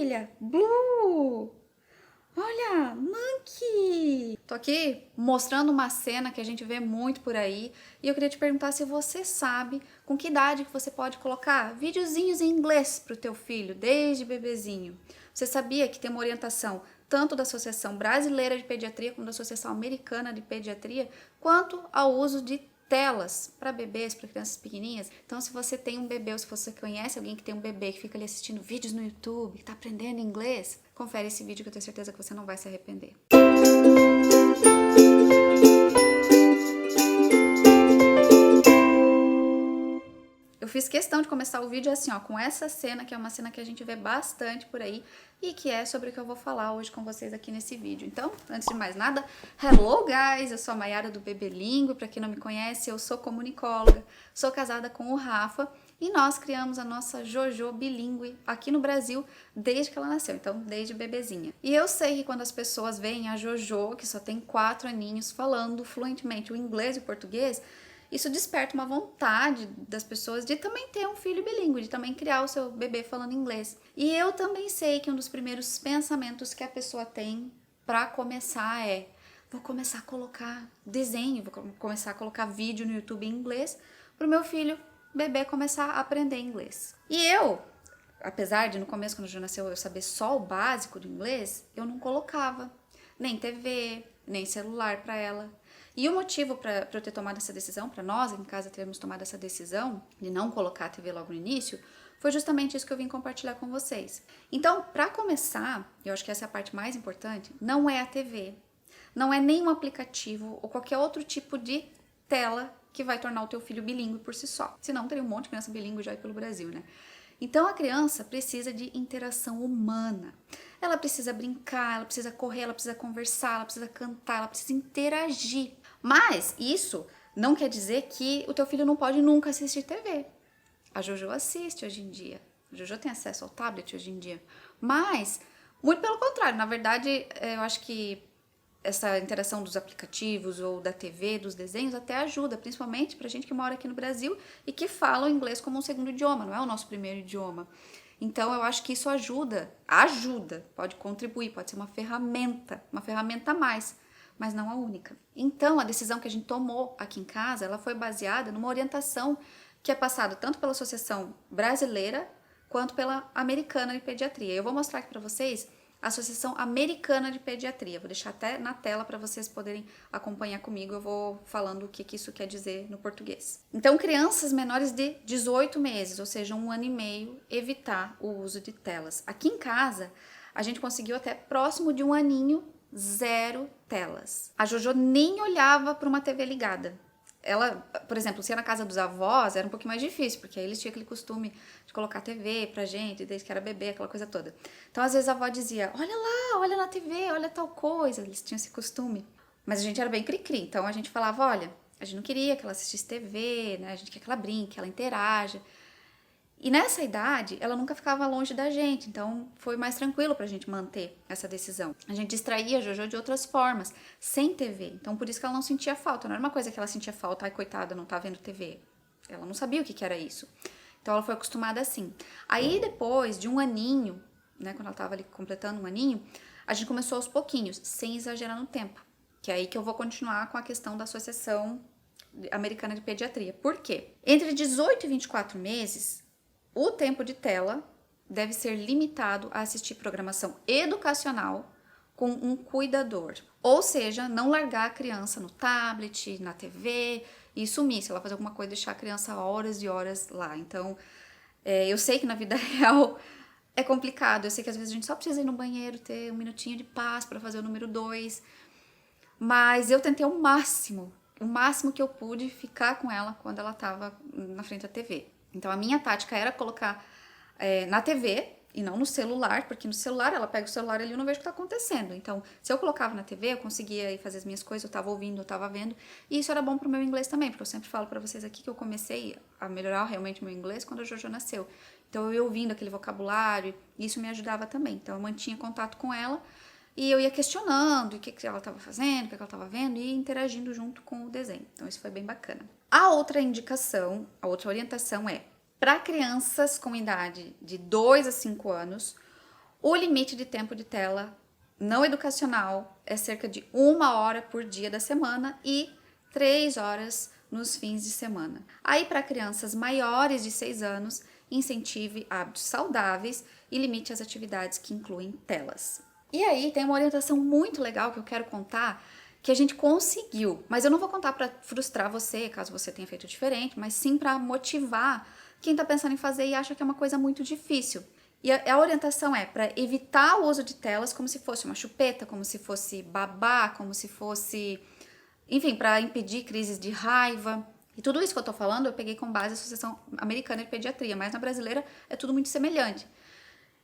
Olha, Blue! Olha, Monkey! Tô aqui mostrando uma cena que a gente vê muito por aí e eu queria te perguntar se você sabe com que idade que você pode colocar videozinhos em inglês pro teu filho, desde bebezinho. Você sabia que tem uma orientação tanto da Associação Brasileira de Pediatria como da Associação Americana de Pediatria, quanto ao uso de telas para bebês, para crianças pequenininhas. Então, se você tem um bebê ou se você conhece alguém que tem um bebê que fica ali assistindo vídeos no YouTube, que está aprendendo inglês, confere esse vídeo que eu tenho certeza que você não vai se arrepender. Eu fiz questão de começar o vídeo assim, ó, com essa cena, que é uma cena que a gente vê bastante por aí e que é sobre o que eu vou falar hoje com vocês aqui nesse vídeo. Então, antes de mais nada, hello guys! Eu sou a Mayara do Bebelingue, pra quem não me conhece, eu sou comunicóloga, sou casada com o Rafa e nós criamos a nossa Jojo bilíngue aqui no Brasil desde que ela nasceu, então desde bebezinha. E eu sei que quando as pessoas veem a Jojo, que só tem 4 aninhos, falando fluentemente o inglês e o português, isso desperta uma vontade das pessoas de também ter um filho bilíngue, de também criar o seu bebê falando inglês. E eu também sei que um dos primeiros pensamentos que a pessoa tem para começar é: vou começar a colocar desenho, vou começar a colocar vídeo no YouTube em inglês para o meu filho bebê começar a aprender inglês. E eu, apesar de no começo, quando o Ju nasceu, eu saber só o básico do inglês, eu não colocava nem TV, nem celular para ela. E o motivo para eu ter tomado essa decisão, para nós em casa termos tomado essa decisão de não colocar a TV logo no início, foi justamente isso que eu vim compartilhar com vocês. Então, para começar, eu acho que essa é a parte mais importante, não é a TV, não é nenhum aplicativo ou qualquer outro tipo de tela que vai tornar o teu filho bilíngue por si só. Senão teria um monte de criança bilíngue já aí pelo Brasil, né? Então a criança precisa de interação humana. Ela precisa brincar, ela precisa correr, ela precisa conversar, ela precisa cantar, ela precisa interagir. Mas isso não quer dizer que o teu filho não pode nunca assistir TV. A Jojo assiste hoje em dia. A Jojo tem acesso ao tablet hoje em dia. Mas, muito pelo contrário, na verdade, eu acho que essa interação dos aplicativos ou da TV, dos desenhos, até ajuda, principalmente pra gente que mora aqui no Brasil e que fala o inglês como um segundo idioma, não é o nosso primeiro idioma. Então eu acho que isso ajuda, pode contribuir, pode ser uma ferramenta a mais, mas não a única. Então a decisão que a gente tomou aqui em casa, ela foi baseada numa orientação que é passada tanto pela Associação Brasileira quanto pela Americana de Pediatria. Eu vou mostrar aqui pra vocês a Associação Americana de Pediatria. Vou deixar até na tela para vocês poderem acompanhar comigo. Eu vou falando o que isso quer dizer no português. Então, crianças menores de 18 meses, ou seja, 1 ano e meio, evitar o uso de telas. Aqui em casa, a gente conseguiu até próximo de 1 aninho, 0 telas. A Jojo nem olhava para uma TV ligada. Ela, por exemplo, se ia na casa dos avós, era um pouquinho mais difícil, porque aí eles tinham aquele costume de colocar TV pra gente, desde que era bebê, aquela coisa toda. Então, às vezes, a avó dizia: olha lá, olha na TV, olha tal coisa. Eles tinham esse costume. Mas a gente era bem cri-cri, então a gente falava: olha, a gente não queria que ela assistisse TV, né? A gente quer que ela brinque, que ela interaja. E nessa idade, ela nunca ficava longe da gente, então foi mais tranquilo pra gente manter essa decisão. A gente distraía a Jojo de outras formas, sem TV, então por isso que ela não sentia falta. Não era uma coisa que ela sentia falta: ai, coitada, não tá vendo TV. Ela não sabia o que era isso. Então ela foi acostumada assim. Aí depois de 1 aninho, né, quando ela tava ali completando 1 aninho, a gente começou aos pouquinhos, sem exagerar no tempo. Que é aí que eu vou continuar com a questão da Associação Americana de Pediatria. Por quê? Entre 18 e 24 meses, o tempo de tela deve ser limitado a assistir programação educacional com um cuidador. Ou seja, não largar a criança no tablet, na TV e sumir. Se ela fazer alguma coisa, deixar a criança horas e horas lá. Então, eu sei que na vida real é complicado. Eu sei que às vezes a gente só precisa ir no banheiro, ter um minutinho de paz para fazer o número 2. Mas eu tentei o máximo que eu pude ficar com ela quando ela estava na frente da TV. Então a minha tática era colocar na TV e não no celular, porque no celular ela pega o celular ali e eu não vejo o que está acontecendo. Então, se eu colocava na TV, eu conseguia ir fazer as minhas coisas, eu estava ouvindo, eu estava vendo, e isso era bom pro meu inglês também, porque eu sempre falo para vocês aqui que eu comecei a melhorar realmente meu inglês quando a Jojo nasceu. Então eu ia ouvindo aquele vocabulário, e isso me ajudava também. Então eu mantinha contato com ela e eu ia questionando o que ela estava fazendo, o que ela estava vendo e interagindo junto com o desenho. Então isso foi bem bacana. A outra indicação, a outra orientação é: para crianças com idade de 2 a 5 anos, O limite de tempo de tela não educacional é cerca de 1 hora por dia da semana e 3 horas nos fins de semana. Aí, para crianças maiores de 6 anos, incentive hábitos saudáveis e limite as atividades que incluem telas. E aí, tem uma orientação muito legal que eu quero contar, que a gente conseguiu, mas eu não vou contar para frustrar você, caso você tenha feito diferente, mas sim para motivar quem está pensando em fazer e acha que é uma coisa muito difícil. E a orientação é para evitar o uso de telas como se fosse uma chupeta, como se fosse babá, como se fosse... Enfim, para impedir crises de raiva. E tudo isso que eu tô falando, eu peguei com base a Associação Americana de Pediatria, mas na brasileira é tudo muito semelhante.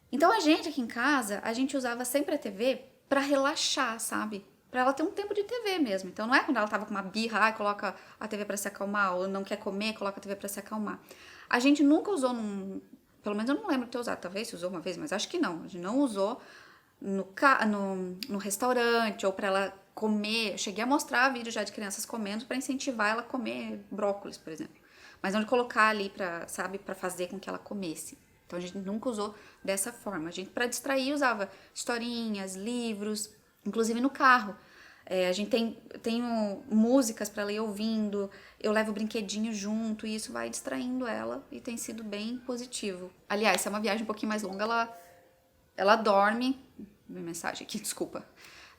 Então a gente aqui em casa, a gente usava sempre a TV para relaxar, sabe? Para ela ter um tempo de TV mesmo. Então não é quando ela tava com uma birra, coloca a TV para se acalmar, ou não quer comer, coloca a TV para se acalmar. A gente nunca usou pelo menos eu não lembro de ter usado, talvez se usou uma vez, mas acho que não. A gente não usou no restaurante ou para ela comer. Eu cheguei a mostrar vídeo já de crianças comendo para incentivar ela a comer brócolis, por exemplo. Mas não de colocar ali para fazer com que ela comesse. Então a gente nunca usou dessa forma. A gente, para distrair, usava historinhas, livros, inclusive no carro. A gente tenho músicas para ela ir ouvindo, eu levo brinquedinho junto e isso vai distraindo ela e tem sido bem positivo. Aliás, se é uma viagem um pouquinho mais longa, ela dorme. Minha mensagem aqui, desculpa.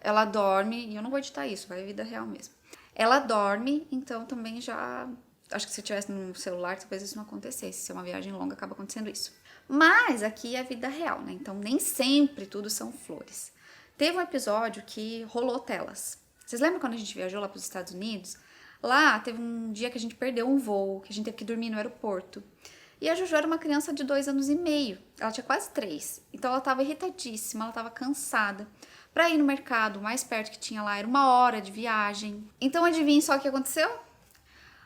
Ela dorme, e eu não vou editar isso, vai vida real mesmo. Ela dorme, então também já... Acho que se eu tivesse no celular, talvez isso não acontecesse. Se é uma viagem longa, acaba acontecendo isso. Mas aqui é vida real, né? Então nem sempre tudo são flores. Teve um episódio que rolou telas. Vocês lembram quando a gente viajou lá para os Estados Unidos? Lá teve um dia que a gente perdeu um voo, que a gente teve que dormir no aeroporto. E a Jojo era uma criança de 2 anos e meio. Ela tinha quase 3. Então ela estava irritadíssima, ela estava cansada. Para ir no mercado, o mais perto que tinha lá era 1 hora de viagem. Então adivinha só o que aconteceu?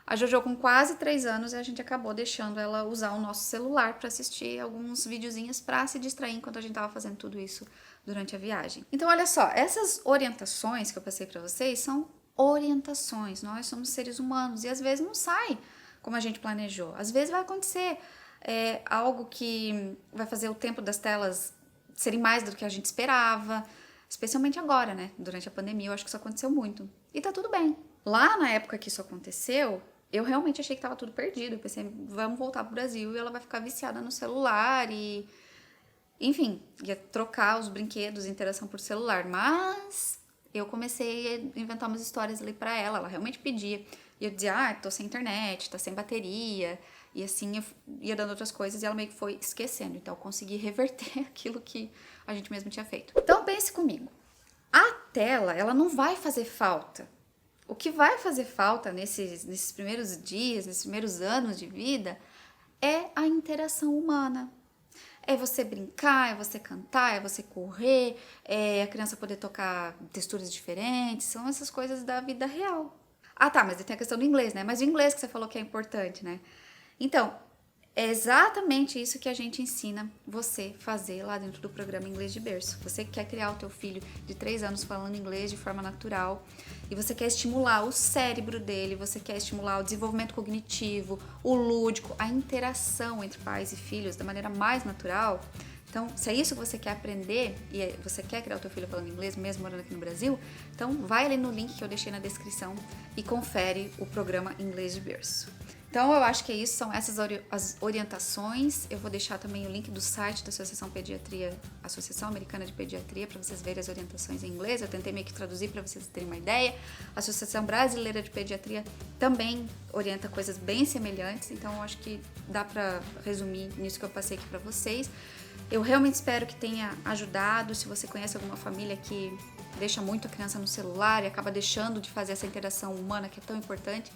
A Jojo com quase 3 anos e a gente acabou deixando ela usar o nosso celular para assistir alguns videozinhos para se distrair enquanto a gente estava fazendo tudo isso durante a viagem. Então olha só, essas orientações que eu passei para vocês são orientações. Nós somos seres humanos e às vezes não sai como a gente planejou. Às vezes vai acontecer algo que vai fazer o tempo das telas serem mais do que a gente esperava, especialmente agora, né? Durante a pandemia, eu acho que isso aconteceu muito. E tá tudo bem. Lá na época que isso aconteceu, eu realmente achei que tava tudo perdido. Eu pensei, vamos voltar pro Brasil e ela vai ficar viciada no celular e... Enfim, ia trocar os brinquedos, interação por celular. Mas eu comecei a inventar umas histórias ali pra ela. Ela realmente pedia. E eu dizia, tô sem internet, tá sem bateria. E assim eu ia dando outras coisas e ela meio que foi esquecendo. Então eu consegui reverter aquilo que a gente mesmo tinha feito. Então pense comigo. A tela, ela não vai fazer falta. O que vai fazer falta nesses primeiros dias, nesses primeiros anos de vida, é a interação humana. É você brincar, é você cantar, é você correr, é a criança poder tocar texturas diferentes, são essas coisas da vida real. Ah tá, mas tem a questão do inglês, né? Mas o inglês que você falou que é importante, né? Então, é exatamente isso que a gente ensina você fazer lá dentro do programa Inglês de Berço. Você quer criar o teu filho de 3 anos falando inglês de forma natural e você quer estimular o cérebro dele, você quer estimular o desenvolvimento cognitivo, o lúdico, a interação entre pais e filhos da maneira mais natural. Então, se é isso que você quer aprender e você quer criar o teu filho falando inglês, mesmo morando aqui no Brasil, então vai ali no link que eu deixei na descrição e confere o programa Inglês de Berço. Então, eu acho que é isso, são essas as orientações. Eu vou deixar também o link do site da Associação Americana de Pediatria, para vocês verem as orientações em inglês. Eu tentei meio que traduzir para vocês terem uma ideia. A Associação Brasileira de Pediatria também orienta coisas bem semelhantes, então eu acho que dá para resumir nisso que eu passei aqui para vocês. Eu realmente espero que tenha ajudado. Se você conhece alguma família que deixa muito a criança no celular e acaba deixando de fazer essa interação humana que é tão importante,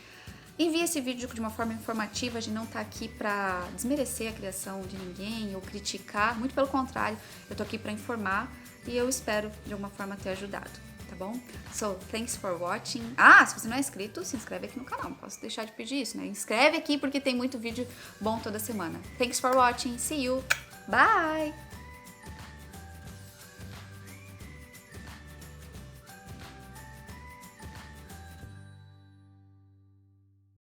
envie esse vídeo de uma forma informativa. A gente não tá aqui pra desmerecer a criação de ninguém ou criticar, muito pelo contrário, eu tô aqui pra informar e eu espero de alguma forma ter ajudado, tá bom? So, thanks for watching. Ah, se você não é inscrito, se inscreve aqui no canal, não posso deixar de pedir isso, né? Inscreve aqui porque tem muito vídeo bom toda semana. Thanks for watching, see you, bye!